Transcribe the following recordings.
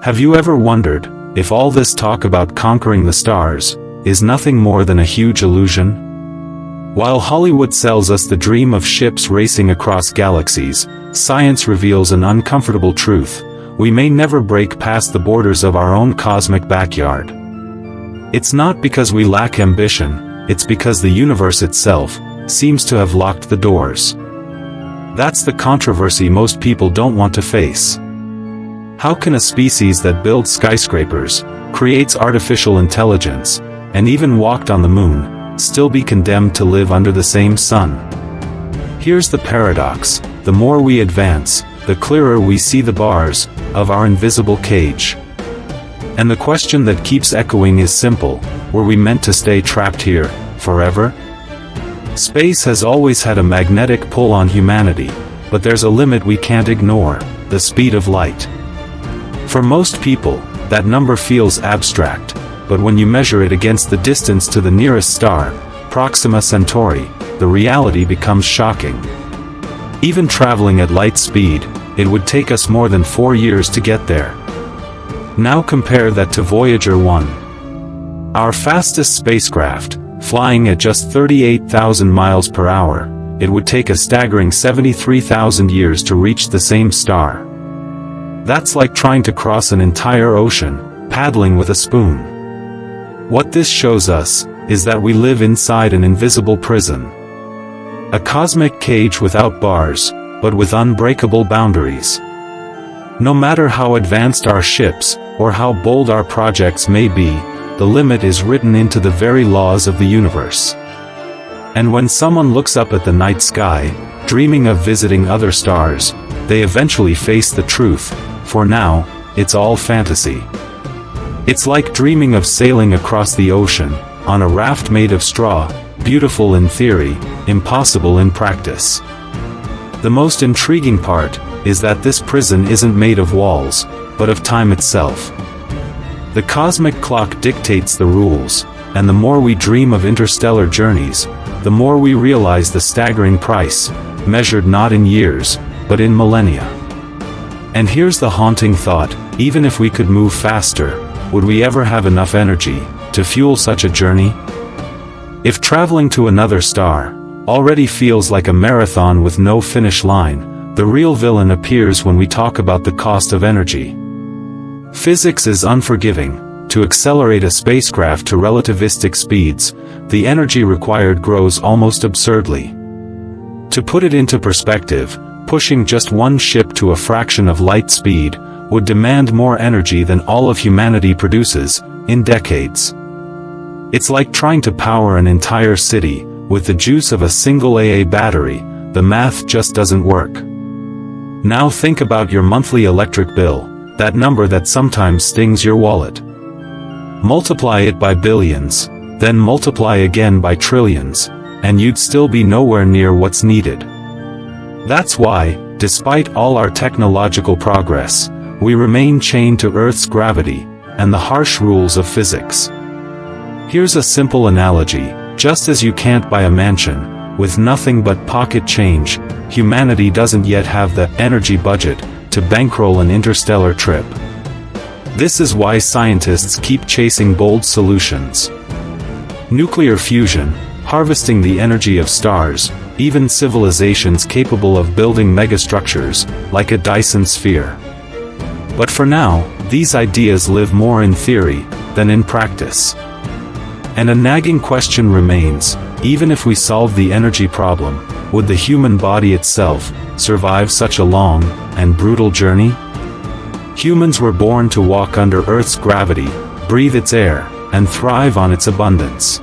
Have you ever wondered if all this talk about conquering the stars is nothing more than a huge illusion? While Hollywood sells us the dream of ships racing across galaxies, science reveals an uncomfortable truth: we may never break past the borders of our own cosmic backyard. It's not because we lack ambition, it's because the universe itself seems to have locked the doors. That's the controversy most people don't want to face. How can a species that builds skyscrapers, creates artificial intelligence, and even walked on the moon, still be condemned to live under the same sun? Here's the paradox: the more we advance, the clearer we see the bars of our invisible cage. And the question that keeps echoing is simple: were we meant to stay trapped here forever? Space has always had a magnetic pull on humanity, but there's a limit we can't ignore: the speed of light. For most people, that number feels abstract, but when you measure it against the distance to the nearest star, Proxima Centauri, the reality becomes shocking. Even traveling at light speed, it would take us more than 4 years to get there. Now compare that to Voyager 1. Our fastest spacecraft, flying at just 38,000 miles per hour, it would take a staggering 73,000 years to reach the same star. That's like trying to cross an entire ocean, paddling with a spoon. What this shows us is that we live inside an invisible prison. A cosmic cage without bars, but with unbreakable boundaries. No matter how advanced our ships, or how bold our projects may be, the limit is written into the very laws of the universe. And when someone looks up at the night sky, dreaming of visiting other stars, they eventually face the truth: for now, it's all fantasy. It's like dreaming of sailing across the ocean, on a raft made of straw, beautiful in theory, impossible in practice. The most intriguing part is that this prison isn't made of walls, but of time itself. The cosmic clock dictates the rules, and the more we dream of interstellar journeys, the more we realize the staggering price, measured not in years, but in millennia. And here's the haunting thought: even if we could move faster, would we ever have enough energy to fuel such a journey? If traveling to another star already feels like a marathon with no finish line, the real villain appears when we talk about the cost of energy. Physics is unforgiving. To accelerate a spacecraft to relativistic speeds, the energy required grows almost absurdly. To put it into perspective, pushing just one ship to a fraction of light speed would demand more energy than all of humanity produces in decades. It's like trying to power an entire city with the juice of a single AA battery. The math just doesn't work. Now think about your monthly electric bill, that number that sometimes stings your wallet. Multiply it by billions, then multiply again by trillions, and you'd still be nowhere near what's needed. That's why, despite all our technological progress, we remain chained to Earth's gravity and the harsh rules of physics. Here's a simple analogy: just as you can't buy a mansion with nothing but pocket change, humanity doesn't yet have the energy budget to bankroll an interstellar trip. This is why scientists keep chasing bold solutions. Nuclear fusion, harvesting the energy of stars, even civilizations capable of building megastructures, like a Dyson sphere. But for now, these ideas live more in theory than in practice. And a nagging question remains: even if we solve the energy problem, would the human body itself survive such a long and brutal journey? Humans were born to walk under Earth's gravity, breathe its air, and thrive on its abundance.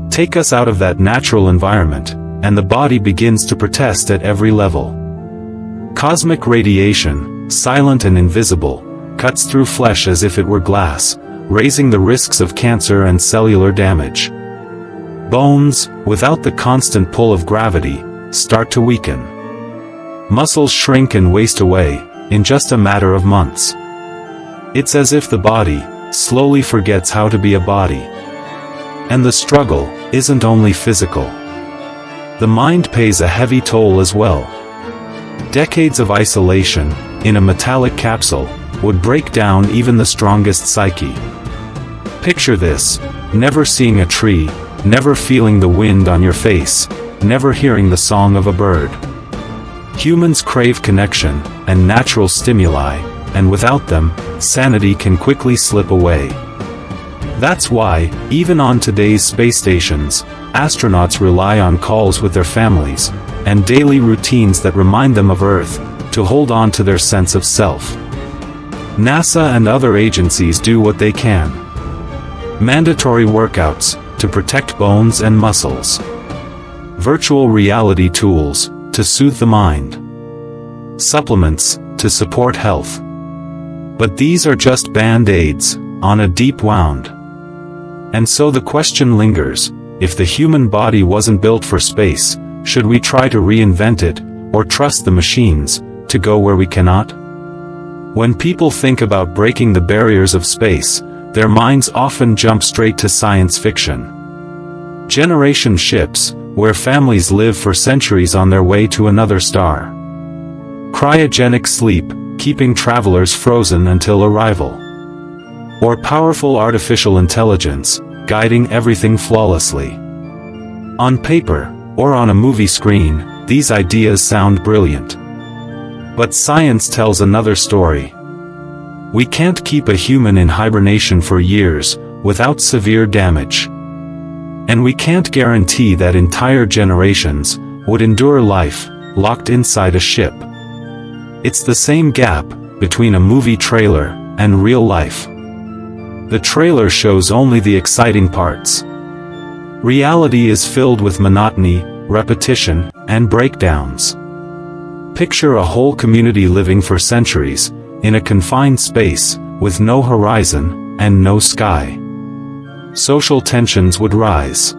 Take us out of that natural environment, and the body begins to protest at every level. Cosmic radiation, silent and invisible, cuts through flesh as if it were glass, raising the risks of cancer and cellular damage. Bones, without the constant pull of gravity, start to weaken. Muscles shrink and waste away, in just a matter of months. It's as if the body slowly forgets how to be a body. And the struggle isn't only physical. The mind pays a heavy toll as well. Decades of isolation, in a metallic capsule, would break down even the strongest psyche. Picture this: never seeing a tree, never feeling the wind on your face, never hearing the song of a bird. Humans crave connection and natural stimuli, and without them, sanity can quickly slip away. That's why, even on today's space stations, astronauts rely on calls with their families, and daily routines that remind them of Earth, to hold on to their sense of self. NASA and other agencies do what they can. Mandatory workouts, to protect bones and muscles. Virtual reality tools, to soothe the mind. Supplements, to support health. But these are just band-aids, on a deep wound. And so the question lingers: if the human body wasn't built for space, should we try to reinvent it, or trust the machines, to go where we cannot? When people think about breaking the barriers of space, their minds often jump straight to science fiction. Generation ships, where families live for centuries on their way to another star. Cryogenic sleep, keeping travelers frozen until arrival. Or powerful artificial intelligence, guiding everything flawlessly. On paper, or on a movie screen, these ideas sound brilliant. But science tells another story. We can't keep a human in hibernation for years, without severe damage. And we can't guarantee that entire generations would endure life, locked inside a ship. It's the same gap between a movie trailer and real life. The trailer shows only the exciting parts. Reality is filled with monotony, repetition, and breakdowns. Picture a whole community living for centuries, in a confined space, with no horizon, and no sky. Social tensions would rise.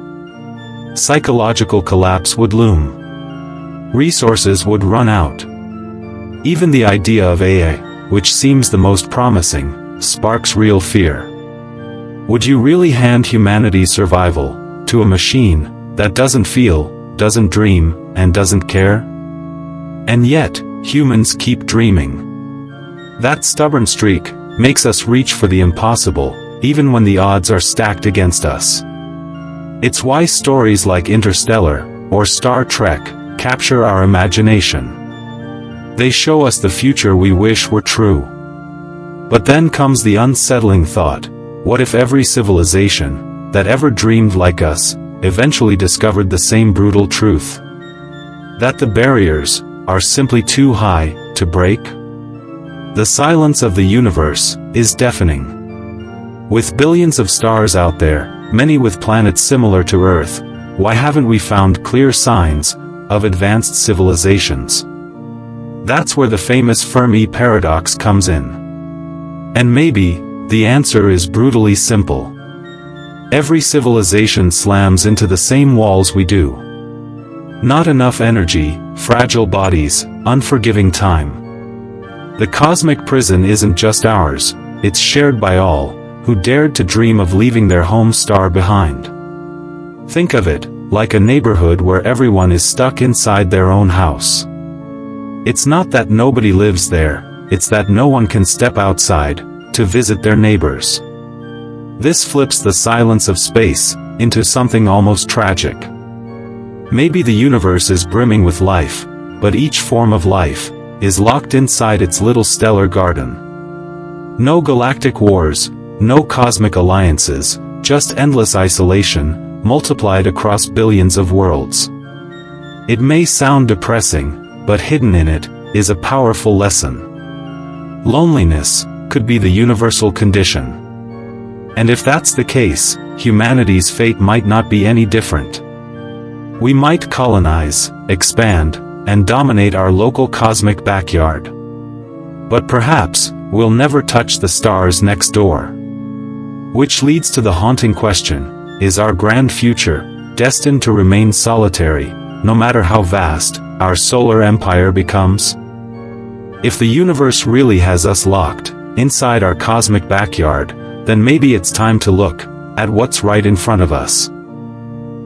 Psychological collapse would loom. Resources would run out. Even the idea of AI, which seems the most promising, sparks real fear. Would you really hand humanity's survival to a machine that doesn't feel, doesn't dream, and doesn't care? And yet, humans keep dreaming. That stubborn streak makes us reach for the impossible, even when the odds are stacked against us. It's why stories like Interstellar or Star Trek capture our imagination. They show us the future we wish were true. But then comes the unsettling thought: what if every civilization that ever dreamed like us eventually discovered the same brutal truth? That the barriers are simply too high to break? The silence of the universe is deafening. With billions of stars out there, many with planets similar to Earth, why haven't we found clear signs of advanced civilizations? That's where the famous Fermi Paradox comes in. And maybe the answer is brutally simple. Every civilization slams into the same walls we do. Not enough energy, fragile bodies, unforgiving time. The cosmic prison isn't just ours, it's shared by all who dared to dream of leaving their home star behind. Think of it like a neighborhood where everyone is stuck inside their own house. It's not that nobody lives there, it's that no one can step outside to visit their neighbors. This flips the silence of space into something almost tragic. Maybe the universe is brimming with life, but each form of life is locked inside its little stellar garden. No galactic wars, no cosmic alliances, just endless isolation, multiplied across billions of worlds. It may sound depressing, but hidden in it is a powerful lesson. Loneliness could be the universal condition. And if that's the case, humanity's fate might not be any different. We might colonize, expand, and dominate our local cosmic backyard. But perhaps, we'll never touch the stars next door. Which leads to the haunting question: is our grand future destined to remain solitary, no matter how vast our solar empire becomes? If the universe really has us locked inside our cosmic backyard, then maybe it's time to look at what's right in front of us.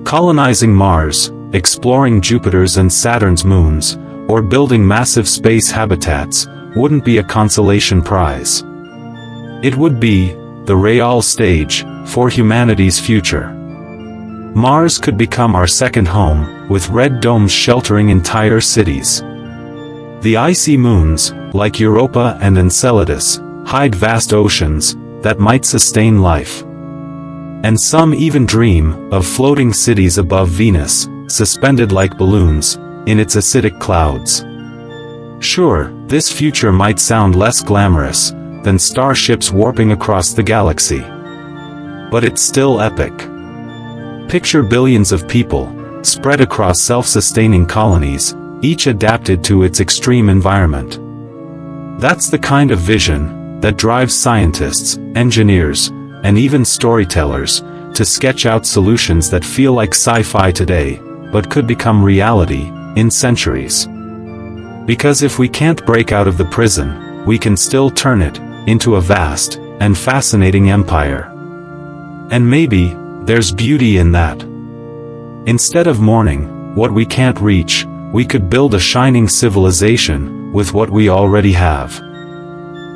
Colonizing Mars, exploring Jupiter's and Saturn's moons, or building massive space habitats wouldn't be a consolation prize. It would be the real stage for humanity's future. Mars could become our second home, with red domes sheltering entire cities. The icy moons, like Europa and Enceladus, hide vast oceans that might sustain life. And some even dream of floating cities above Venus, suspended like balloons in its acidic clouds. Sure, this future might sound less glamorous than starships warping across the galaxy. But it's still epic. Picture billions of people, spread across self-sustaining colonies, each adapted to its extreme environment. That's the kind of vision that drives scientists, engineers, and even storytellers to sketch out solutions that feel like sci-fi today, but could become reality in centuries. Because if we can't break out of the prison, we can still turn it into a vast and fascinating empire. And maybe there's beauty in that. Instead of mourning what we can't reach, we could build a shining civilization with what we already have.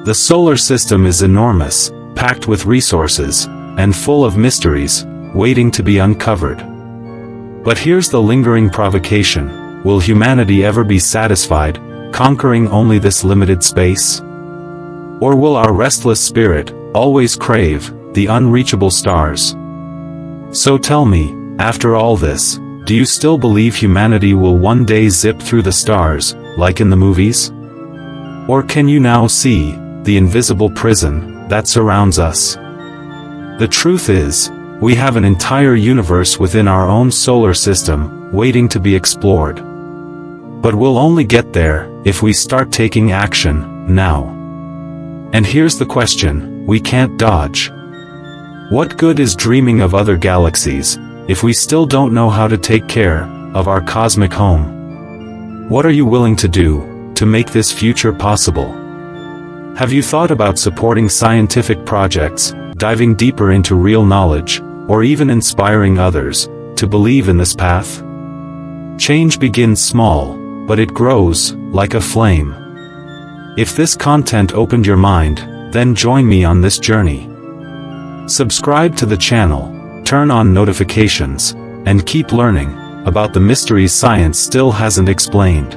The solar system is enormous, packed with resources, and full of mysteries, waiting to be uncovered. But here's the lingering provocation: will humanity ever be satisfied, conquering only this limited space? Or will our restless spirit always crave the unreachable stars? So tell me, after all this, do you still believe humanity will one day zip through the stars, like in the movies? Or can you now see the invisible prison that surrounds us? The truth is, we have an entire universe within our own solar system, waiting to be explored. But we'll only get there if we start taking action now. And here's the question we can't dodge. What good is dreaming of other galaxies if we still don't know how to take care of our cosmic home? What are you willing to do to make this future possible? Have you thought about supporting scientific projects, diving deeper into real knowledge, or even inspiring others to believe in this path? Change begins small, but it grows like a flame. If this content opened your mind, then join me on this journey. Subscribe to the channel, turn on notifications, and keep learning about the mysteries science still hasn't explained.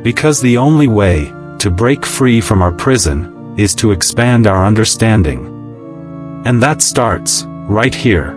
Because the only way to break free from our prison is to expand our understanding. And that starts right here.